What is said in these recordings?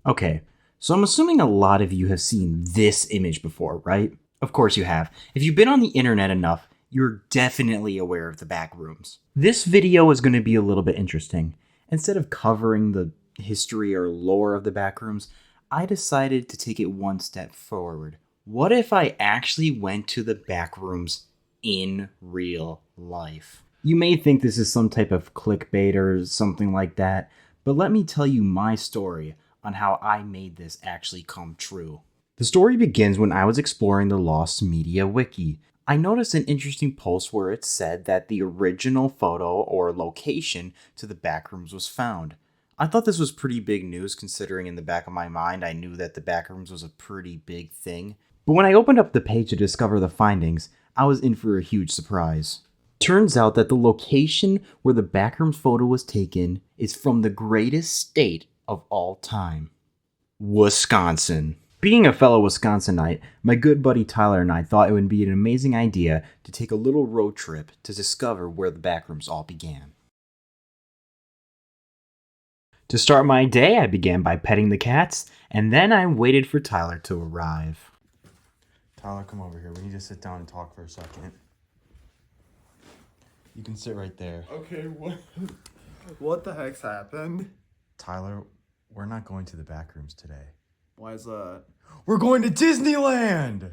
Okay, so I'm assuming a lot of you have seen this image before, right? Of course you have. If you've been on the internet enough, you're definitely aware of the back rooms. This video is going to be a little bit interesting. Instead of covering the history or lore of the back rooms, I decided to take it one step forward. What if I actually went to the back rooms in real life? You may think this is some type of clickbait or something like that, but let me tell you my story on how I made this actually come true. The story begins when I was exploring the Lost Media Wiki. I noticed an interesting post where it said that the original photo or location to the backrooms was found. I thought this was pretty big news considering in the back of my mind I knew that the backrooms was a pretty big thing. But when I opened up the page to discover the findings, I was in for a huge surprise. Turns out that the location where the backrooms photo was taken is from the greatest state of all time, Wisconsin. Being a fellow Wisconsinite, my good buddy Tyler and I thought it would be an amazing idea to take a little road trip to discover where the backrooms all began. To start my day, I began by petting the cats, and then I waited for Tyler to arrive. Tyler, come over here. We need to sit down and talk for a second. You can sit right there. Okay, what the heck's happened? Tyler, we're not going to the backrooms today. Why is that? We're going to Disneyland!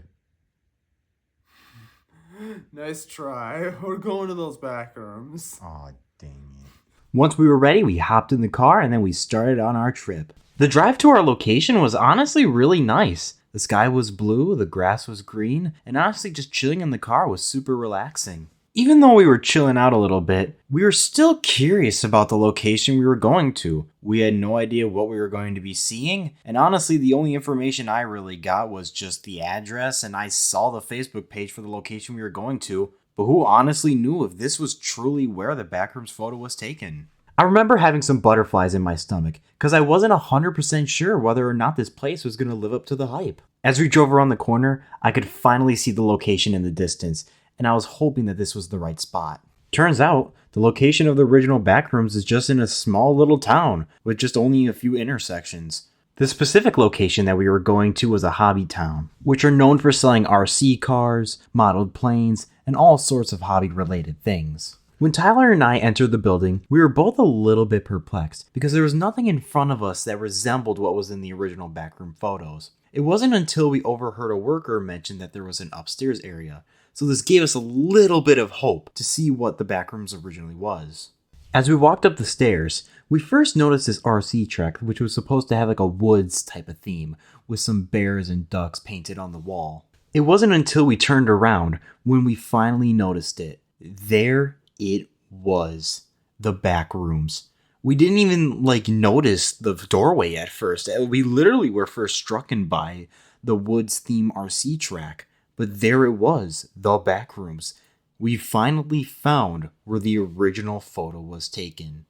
Nice try. We're going to those back rooms. Aw, dang it. Once we were ready, we hopped in the car and then we started on our trip. The drive to our location was honestly really nice. The sky was blue, the grass was green, and honestly just chilling in the car was super relaxing. Even though we were chilling out a little bit, we were still curious about the location we were going to. We had no idea what we were going to be seeing, and honestly the only information I really got was just the address, and I saw the Facebook page for the location we were going to, but who honestly knew if this was truly where the backrooms photo was taken? I remember having some butterflies in my stomach, because I wasn't 100% sure whether or not this place was going to live up to the hype. As we drove around the corner, I could finally see the location in the distance, and I was hoping that this was the right spot. Turns out, the location of the original backrooms is just in a small little town, with just only a few intersections. The specific location that we were going to was a hobby town, which are known for selling RC cars, modeled planes, and all sorts of hobby-related things. When Tyler and I entered the building, we were both a little bit perplexed, because there was nothing in front of us that resembled what was in the original backroom photos. It wasn't until we overheard a worker mention that there was an upstairs area, so this gave us a little bit of hope to see what the backrooms originally was. As we walked up the stairs, we first noticed this RC track, which was supposed to have like a woods type of theme, with some bears and ducks painted on the wall. It wasn't until we turned around when we finally noticed it. There it was, the backrooms. We didn't even notice the doorway at first. We literally were first struck by the woods theme RC track. But there it was, the backrooms. We finally found where the original photo was taken.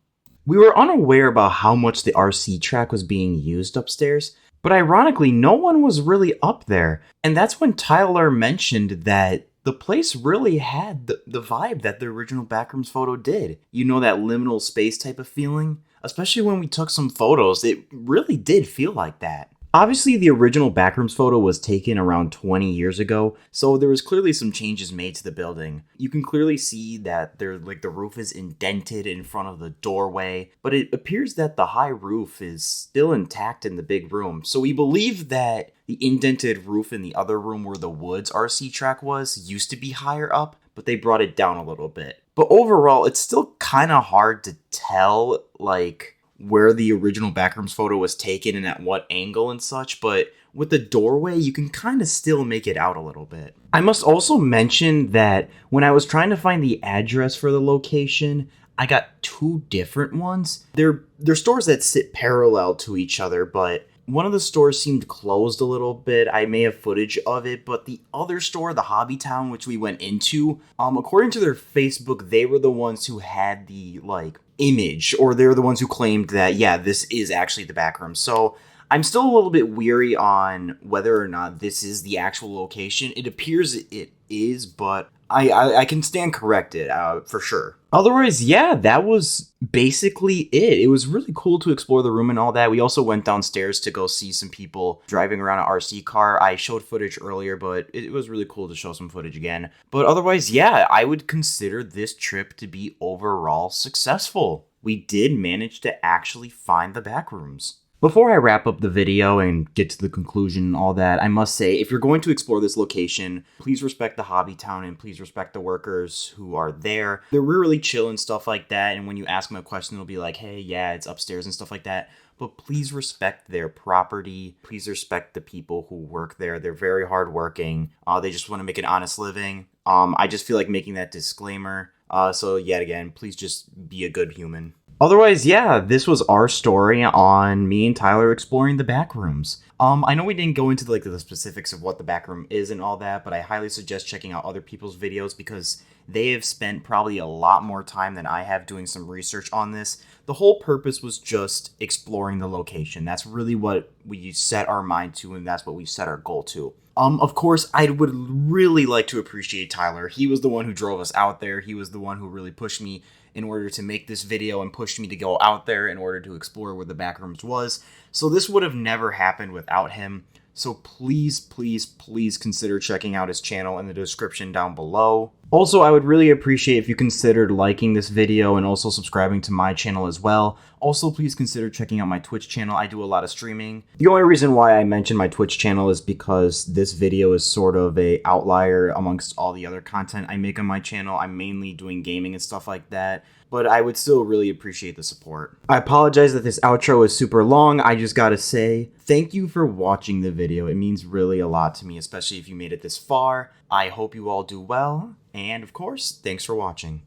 We were unaware about how much the RC track was being used upstairs, but ironically, no one was really up there. And that's when Tyler mentioned that the place really had the vibe that the original backrooms photo did. You know, that liminal space type of feeling? Especially when we took some photos, it really did feel like that. Obviously, the original backrooms photo was taken around 20 years ago, so there was clearly some changes made to the building. You can clearly see that the roof is indented in front of the doorway, but it appears that the high roof is still intact in the big room. So we believe that the indented roof in the other room where the woods RC track was used to be higher up, but they brought it down a little bit. But overall, it's still kind of hard to tell, where the original backrooms photo was taken and at what angle and such, but with the doorway, you can kind of still make it out a little bit. I must also mention that when I was trying to find the address for the location, I got two different ones. They're stores that sit parallel to each other, but one of the stores seemed closed a little bit. I may have footage of it, but the other store, the Hobby Town, which we went into, according to their Facebook, they were the ones who had the, image, or they're the ones who claimed that, yeah, this is actually the backroom. So I'm still a little bit weary on whether or not this is the actual location. It appears it is, but I can stand corrected for sure. Otherwise, yeah, that was basically it. It was really cool to explore the room and all that. We also went downstairs to go see some people driving around an RC car. I showed footage earlier, but it was really cool to show some footage again. But otherwise, yeah, I would consider this trip to be overall successful. We did manage to actually find the back rooms. Before I wrap up the video and get to the conclusion and all that, I must say, if you're going to explore this location, please respect the hobby town and please respect the workers who are there. They're really chill and stuff like that, and when you ask them a question, they'll be like, hey, yeah, it's upstairs and stuff like that. But please respect their property. Please respect the people who work there. They're very hardworking. They just want to make an honest living. I just feel like making that disclaimer. So yet again, please just be a good human. Otherwise, yeah, this was our story on me and Tyler exploring the back rooms. I know we didn't go into the specifics of what the back room is and all that, but I highly suggest checking out other people's videos because they have spent probably a lot more time than I have doing some research on this. The whole purpose was just exploring the location. That's really what we set our mind to, and that's what we set our goal to. Of course, I would really like to appreciate Tyler. He was the one who drove us out there. He was the one who really pushed me in order to make this video and pushed me to go out there in order to explore where the backrooms was. So this would have never happened without him. So please, please, please consider checking out his channel in the description down below. Also, I would really appreciate if you considered liking this video and also subscribing to my channel as well. Also, please consider checking out my Twitch channel. I do a lot of streaming. The only reason why I mention my Twitch channel is because this video is sort of a outlier amongst all the other content I make on my channel. I'm mainly doing gaming and stuff like that, but I would still really appreciate the support. I apologize that this outro is super long. I just gotta say, thank you for watching the video. It means really a lot to me, especially if you made it this far. I hope you all do well, and of course, thanks for watching.